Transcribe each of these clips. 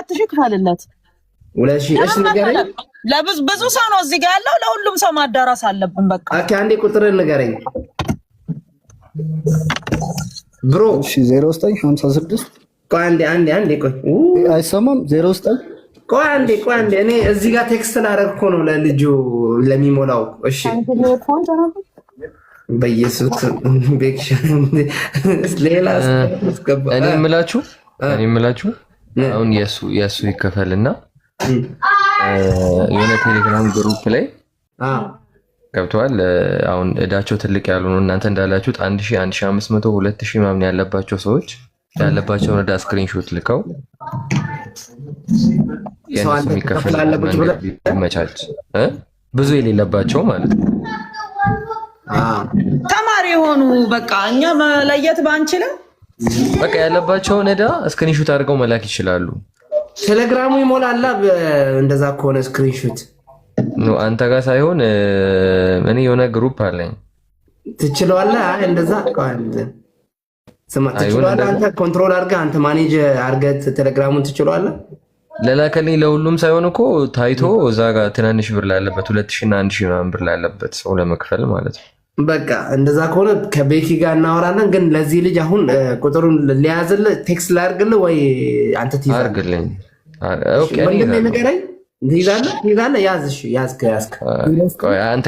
2000 ክፈልለት 2000 እሺ ንገረኝ ብዙ ሰው ነው እዚህ ጋር ያለው ለሁሉም ሰው ማዳረስ አለብን በቃ ኦኬ አንዴ ቁጥር ንገረኝ ብሮ እሺ 0956 ቆይ አንዴ ቆይ አይሰማም 09 ቆይ አንዴ እኔ እዚህ ጋር ቴክስት ላደርግ እኮ ነው ለልጁ ለሚሞላው እሺ በየሱት ቤክሽን ሌላ እኔ የምላችሁ አሁን የሱ ይከፈልና የሆነ ቴሌግራም ግሩፕ ላይ ገብቷል አሁን እዳቸው ትልቅ ያሉ ነው እናንተ እንዳላችሁት 1000 1500 2000 ምናምን ያለባቸው ሰዎች ያለባቸውን እዳ ስክሪንሾት ልከው የነሱ የሚከፈል ይመቻች ብዙ የሌለባቸው ማለት ነው ተማሪ የሆኑ በቃ እኛ መለየት ባንችልም በቃ ያለባቸውን እዳ ስክሪንሾት አድርገው መላክ ይችላሉ ቴሌግራሙ ይሞላላ እንደዛ ከሆነ ስክሪንሾት ነው አንተ ጋር ሳይሆን እኔ የሆነ ግሩፕ አለኝ ትችላለህ እንደዛ ቃንተ ስማ ትችላለህ አንተ ኮንትሮል አድርገህ አንተ ማኔጅ አድርገህ ቴሌግራሙን ትችላለህ ለላከልኝ ለሁሉም ሳይሆን እኮ ታይቶ እዛ ጋር ትናንሽ ብር ላለበት 2000 እና 1000 ምናምን ብር ላለበት ሰው ለመክፈል ማለት ነው በቃ እንደዛ ከሆነ ከቤኪ ጋር እናወራለን ግን ለዚህ ልጅ አሁን ቁጥሩን ሊያዝልህ ቴክስት ላድርግልህ ወይ አንተ ትይዛለህ ኦኬ ወንድሜ ንገረኝ ትይዛለህ ያዝ ቆይ አንተ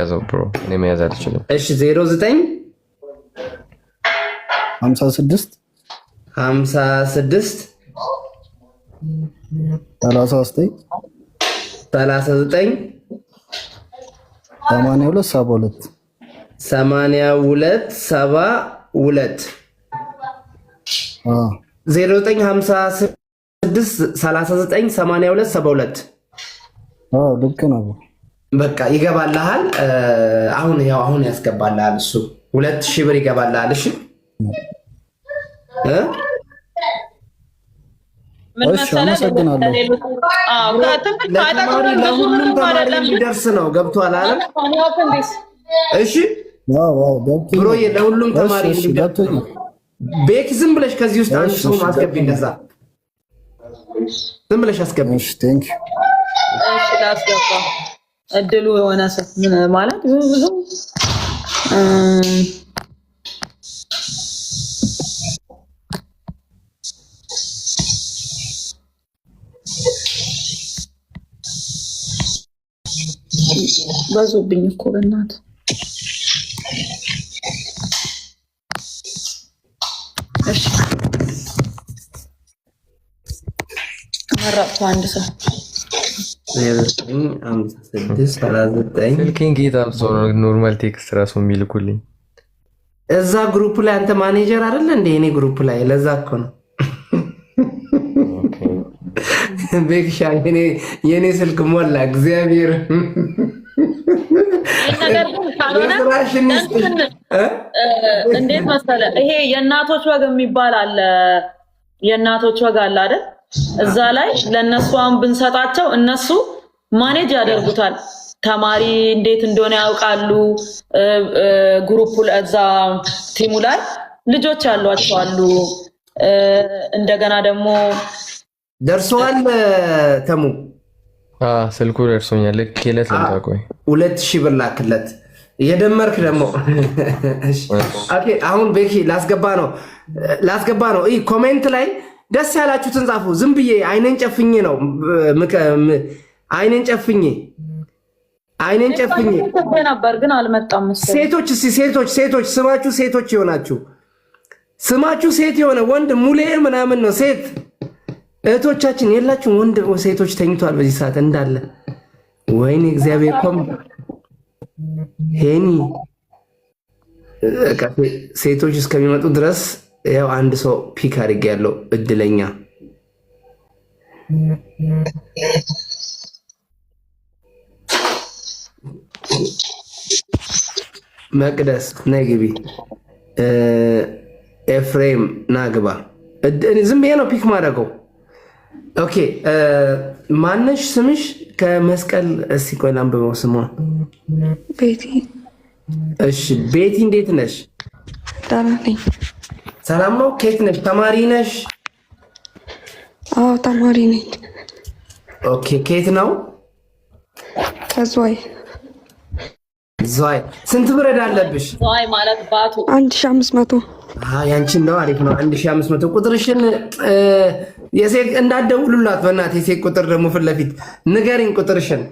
ያዘው ብሮ እኔ መያዝ አልችልም እሺ 09 56 39 82 72 0956 39 82 72 ልክ ነው በቃ ይገባልሃል አሁን ያስገባልሃል እሱ 2000 ብር ይገባልሃል እሺ ምን መሰለህ ለሁሉም ተማሪ ሊደርስ ነው ገብቷል አይደል እሺ ብሮ ለሁሉም ተማሪ ቤክ ዝም ብለሽ ከዚህ ውስጥ አንድ ሰው ማስገቢ እንደዛ ዝም ብለሽ አስገቢ እሺ ቴንክ ዩ እሺ ላስገባ እድሉ የሆነ ሰው ምን ማለት ብዙ በዙብኝ እኮ በእናትህ እሺ መረጥኩ አንድ ሰው 0956 ስልኬን ጌታ አብሶ ኖርማል ቴክስት ራሱ የሚልኩልኝ እዛ ግሩፕ ላይ አንተ ማኔጀር አይደለ እንዴ እኔ ግሩፕ ላይ ለዛ እኮ ነው ቤክሻ የኔ ስልክ ሞላ እግዚአብሔር እንዴት መሰለህ ይሄ የእናቶች ወግ የሚባል አለ የእናቶች ወግ አለ አይደል እዛ ላይ ለነሱ አሁን ብንሰጣቸው እነሱ ማኔጅ ያደርጉታል ተማሪ እንዴት እንደሆነ ያውቃሉ ግሩፑ እዛ ቲሙ ላይ ልጆች ያሏቸው አሉ እንደገና ደግሞ ደርሷል ተሙ ስልኩ ደርሶኛል ለከለት ለምታቆይ 2000 ብር ላክለት እየደመርክ ደግሞ ኦኬ አሁን ቤኪ ላስገባ ነው እይ ኮሜንት ላይ ደስ ያላችሁትን ጻፉ ዝም ብዬ አይነን ጨፍኝ ነው አይነን ጨፍኝ ነበር ግን አልመጣም መሰለኝ ሴቶች ስማችሁ ሴት የሆነ ወንድ ሙሌ ምናምን ነው ሴት እህቶቻችን የላችሁ ወንድ ሴቶች ተኝቷል በዚህ ሰዓት እንዳለ ወይኔ እግዚአብሔር ቆም ሄኒ ሴቶች እስከሚመጡ ድረስ ያው አንድ ሰው ፒክ አድርጌ ያለው እድለኛ መቅደስ ነግቢ ኤፍሬም ናግባ ዝም ብዬ ነው ፒክ ማድረገው ኦኬ ማነሽ ስምሽ ከመስቀል እስቲ ቆይ ላንብበው ስሟን ቤቲ እሺ ቤቲ እንዴት ነሽ ደህና ነኝ ሰላም ነው ከየት ነሽ ተማሪ ነሽ አዎ ተማሪ ነኝ። ኦኬ ከየት ነው? ከዝዋይ። ዝዋይ ስንት ብር ዕዳ አለብሽ? ዝዋይ ማለት ባቱ 1500። ያንቺን ነው። አሪፍ ነው። 1500 ቁጥርሽን የሴት እንዳትደውሉላት በእናትህ። የሴት ቁጥር ደግሞ ፊት ለፊት ንገሪኝ ቁጥርሽን።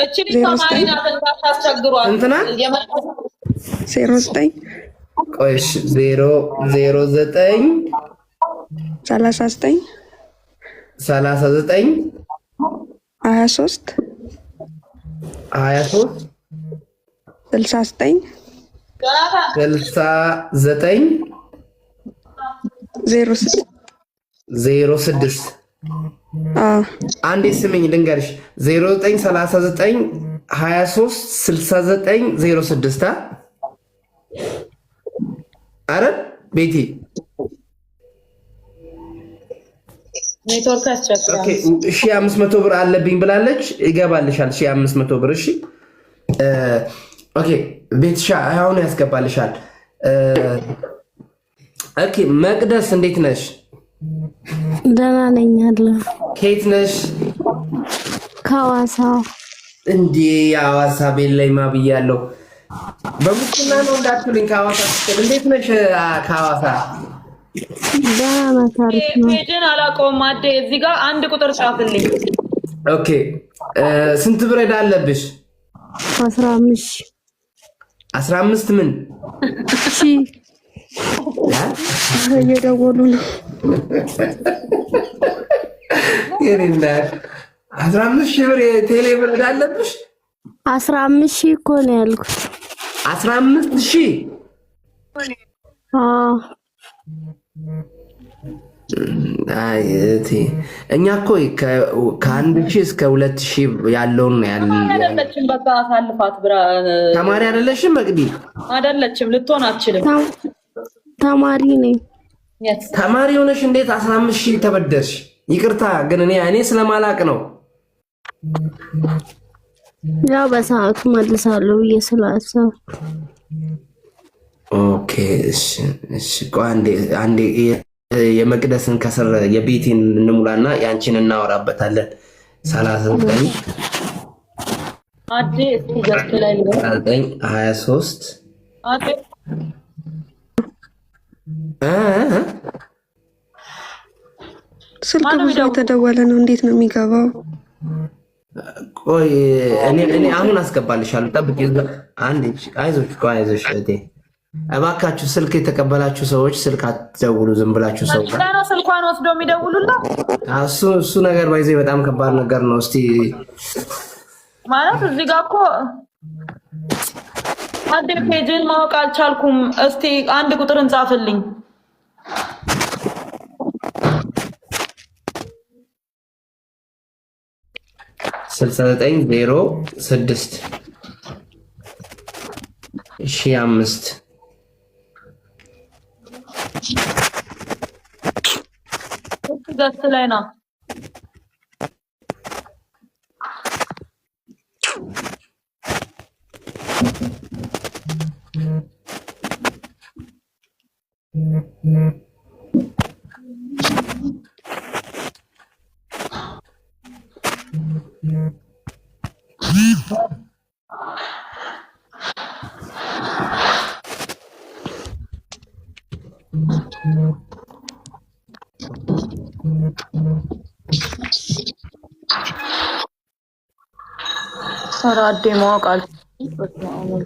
እቺ ተማሪ ናት እንዳታስቸግሯት። እንትና 09 ቆይሽ 009 39 39 23 23 69 69 06 አንዴ ስምኝ ልንገርሽ 0939 23 69 06 አረ ቤቲ ኔትወርክ አስቸግሯል። ኦኬ 1500 ብር አለብኝ ብላለች። ይገባልሻል 1500 ብር። እሺ ኦኬ ቤትሻ አሁን ያስገባልሻል። ኦኬ መቅደስ እንዴት ነሽ? ደህና ነኝ አለ። ከየት ነሽ? ከሐዋሳ። እንዴ የሐዋሳ ቤት ላይ ማብያለሁ። በሙስና ነው እንዳትሉኝ። ከሐዋሳ ስትል እንዴት ነሽ? ከሐዋሳ ደህና ነው። ታሪክ ነው። ፔጅን አላውቀውም። አዴ እዚህ ጋር አንድ ቁጥር ጻፍልኝ። ኦኬ ስንት ብር ዕዳ አለብሽ? 15 15 ምን እየደወሉ ነው። የኔና 15 ሺህ ብር የቴሌ ብር ዕዳ አለብሽ? 15 ሺህ እኮ ነው ያልኩት። 15 ሺህ? አዎ አይ እቴ እኛ እኮ ከአንድ ሺህ እስከ 2000 ያለውን ነው ያለን። አይደለችም በቃ አሳልፋት ብራ። ተማሪ አይደለሽም መቅዲ? አይደለችም ልትሆን አትችልም። ተማሪ ነኝ። ተማሪ ሆነሽ እንዴት 15 ሺህ ተበደርሽ? ይቅርታ ግን እኔ ስለማላቅ ነው። ያው በሰዓቱ መልሳለሁ ብዬ ስላሰብኩ። ኦኬ እሺ ቆይ አንዴ የመቅደስን ከስር የቤቴን እንሙላና ያንቺን እናወራበታለን። 39 አዴ እስኪ ገስት ላይ ነው 23 አዴ ስልክ ብዙ የተደወለ ነው። እንዴት ነው የሚገባው? ቆይ እኔ አሁን አስገባልሻለሁ። ጠብቂ አንዴ። አይዞሽ እቴ እባካችሁ ስልክ የተቀበላችሁ ሰዎች ስልክ አትደውሉ። ዝም ብላችሁ ሰው ጋር ስልኳን ወስዶ የሚደውሉላት እሱ ነገር ባይዘ በጣም ከባድ ነገር ነው። እስቲ ማለት እዚህ ጋር እኮ አንድ ፔጅን ማወቅ አልቻልኩም። እስቲ አንድ ቁጥር እንጻፍልኝ። ስልሳ 0906 5 ገስት ላይ ነው። ሰራዴ ማወቅ አልቻልኩም።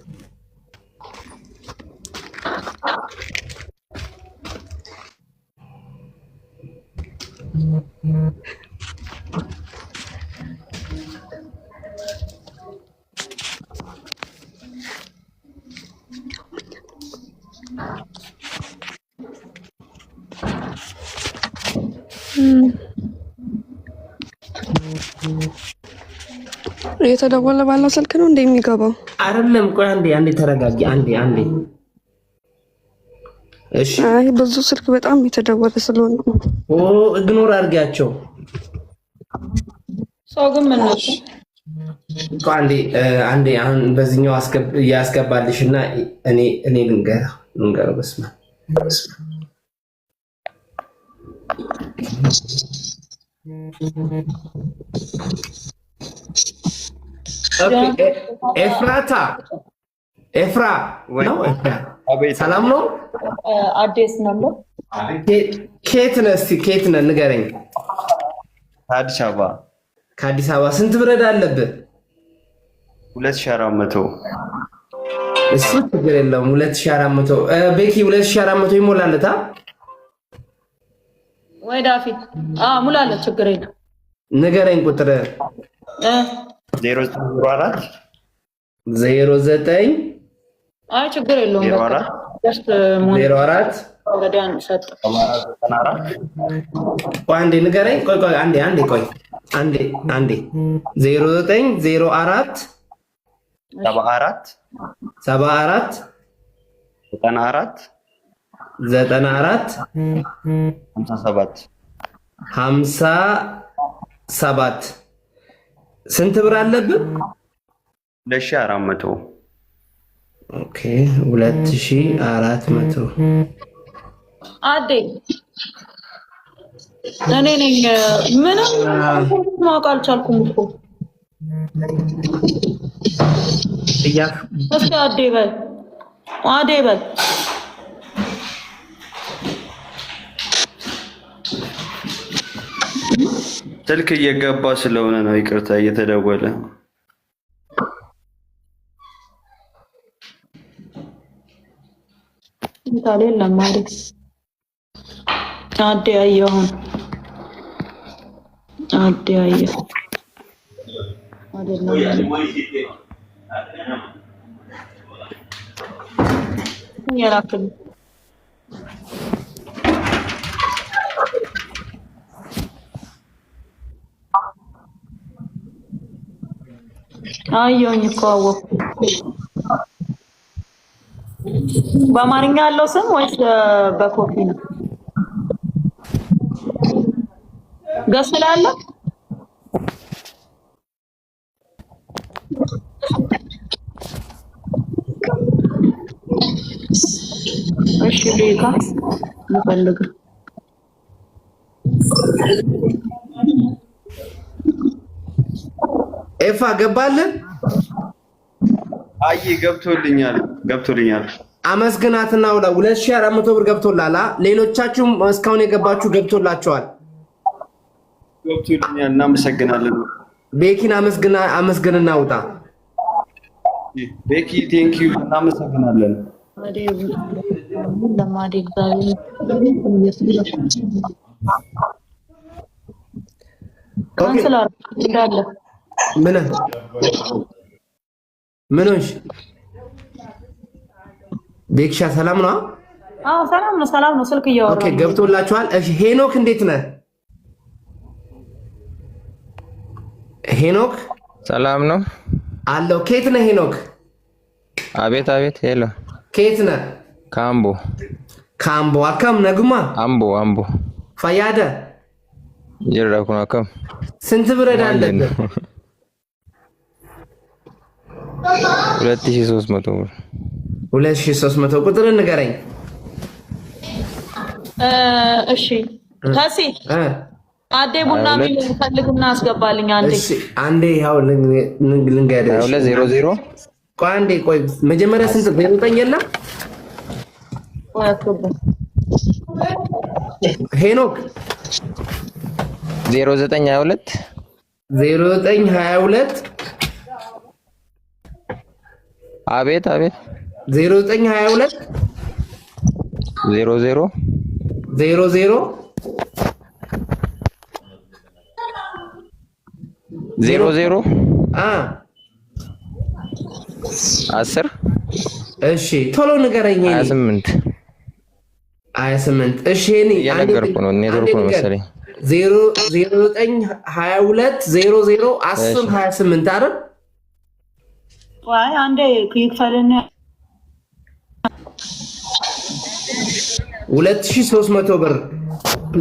የተደወለ ባለው ስልክ ነው እንደሚገባው አይደለም። ቆይ አንዴ ተረጋጊ። አንዴ እሺ። አይ ብዙ ስልክ በጣም የተደወለ ስለሆነ ኢግኖር አድርጊያቸው። ሰው ግን ምን ነው? አንዴ አሁን በዚህኛው ያስገባልሽና እኔ ልንገረው። በስመ ኦኬ ኤፍራታ ኤፍራ ነው ሰላም ነው አዲስ ነበር ኬት ነህ እስቲ ኬት ነህ ንገረኝ ከአዲስ አበባ ስንት ብር አለብህ 2400 እሱ ችግር የለውም 2400 ቤኪ 2400 ይሞላልታ ወይ ዳፊት ሙላለት ችግር የለም ንገረኝ ቁጥር 0904 አይ ችግር የለውም 04 ወዲያን ሰጥ አንዴ ንገረኝ ቆይ አንዴ ቆይ አንዴ 0904 74 94 57 ስንት ብር አለብህ 2400 ኦኬ 2400 አዴ እኔ ነኝ ምንም ማወቅ አልቻልኩም እኮ እስኪ አዴ በል ስልክ እየገባ ስለሆነ ነው ይቅርታ እየተደወለ እንታለን ለማድረግ አዴ አየሁን ያላክል አየሁኝ እኮ አወኩ በአማርኛ ያለው ስም ወይስ በኮፒ ነው ገስላለ እሺ ሌካ ልፈልግ ኤፋ ገባልን አይ ገብቶልኛል አመስግናትና ወላ 2400 ብር ገብቶላላ ሌሎቻችሁም እስካሁን የገባችሁ ገብቶላችኋል እናመሰግናለን ቤኪን አመስግንና ውጣ ቤኪ ቴንክ ዩ እናመሰግናለን ምንሽ ቤክሻ ሰላም ነው ሰላም ነው ስልክ እያወራ ኦኬ ገብቶላችኋል እሺ ሄኖክ እንዴት ነህ ሄኖክ ሰላም ነው አለው ኬት ነህ ሄኖክ አቤት ሄሎ ኬት ነህ ካምቦ አከም ነጉማ አምቦ ፈያደ ይረኩና አከም ስንት ብር አለብህ 2300 ብር 2300 ቁጥር ንገረኝ እሺ ታሲ አዴ ቡና ምን ፈልግና አስገባልኝ አንዴ ያው ልንገርሽ 200 ቆይ አንዴ ቆይ መጀመሪያ ስንት 09 የለም ሄኖክ 0922 አቤት 0922 00 10 እሺ ቶሎ ንገረኝ 28 እሺ እኔ እየነገርኩ ነው ኔትወርኩ ነው መሰለኝ 0922 00 10 28 አይደል ዋይ አንዴ ይክፈልና 2300 ብር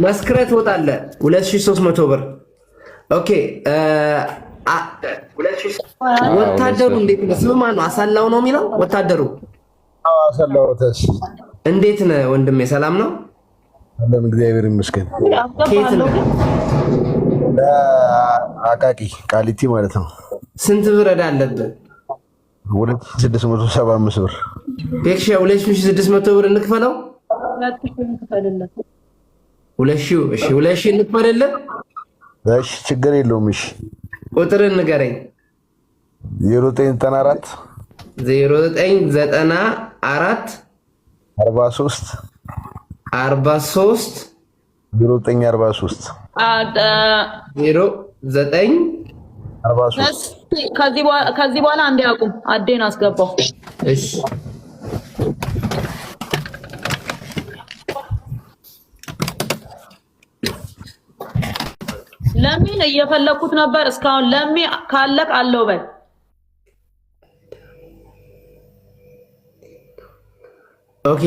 መስክረት ወጣለ 2300 ብር ኦኬ ወታደሩ እንዴት ነው ስሙ ማን ነው አሳላው ነው የሚለው ወታደሩ አሳላው ተሽ እንዴት ነህ ወንድሜ ሰላም ነው አለን እግዚአብሔር ይመስገን። አቃቂ ቃሊቲ ማለት ነው። ስንት ብር ዕዳ አለብህ? 2675 ብር። ቤክሻ 2600 ብር እንክፈለው። 2000 እሺ፣ 2000 እንክፈልለት። እሺ ችግር የለውም። እሺ ቁጥርን ንገረኝ። 0994 0994 43 43 0943 0943 ከዚህ በኋላ አንዴ አቁም። አዴን አስገባው። እሺ ለምን እየፈለኩት ነበር እስካሁን። ለሚ ካለቅ አለው በል ኦኬ